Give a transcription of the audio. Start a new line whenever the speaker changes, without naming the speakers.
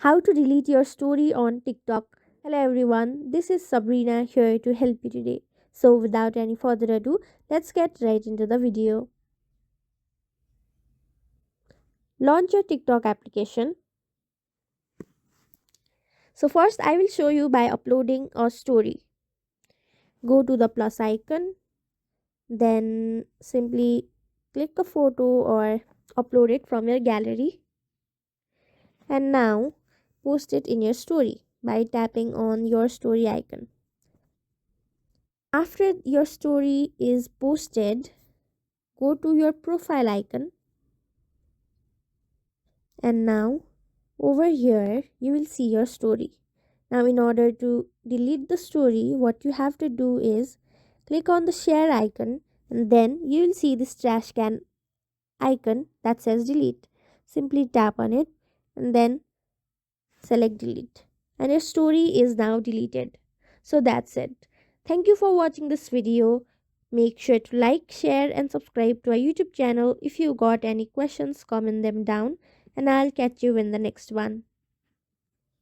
How to delete your story on TikTok. Hello everyone, this is Sabrina here to help you today. So without any further ado, let's get right into the video. Launch your TikTok application. So first I will show you by uploading a story. Go to the plus icon, then simply click a photo or upload it from your gallery, and now post it in your story by tapping on your story icon. After your story is posted, go to your profile icon, and now over here you will see your story. Now in order to delete the story, what you have to do is click on the share icon, and then you will see this trash can icon that says delete. Simply tap on it and then select delete, and your story is now deleted. So that's it. Thank you for watching this video. Make sure to like, share and subscribe to our YouTube channel. If you got any questions, comment them down, and I'll catch you in the next one.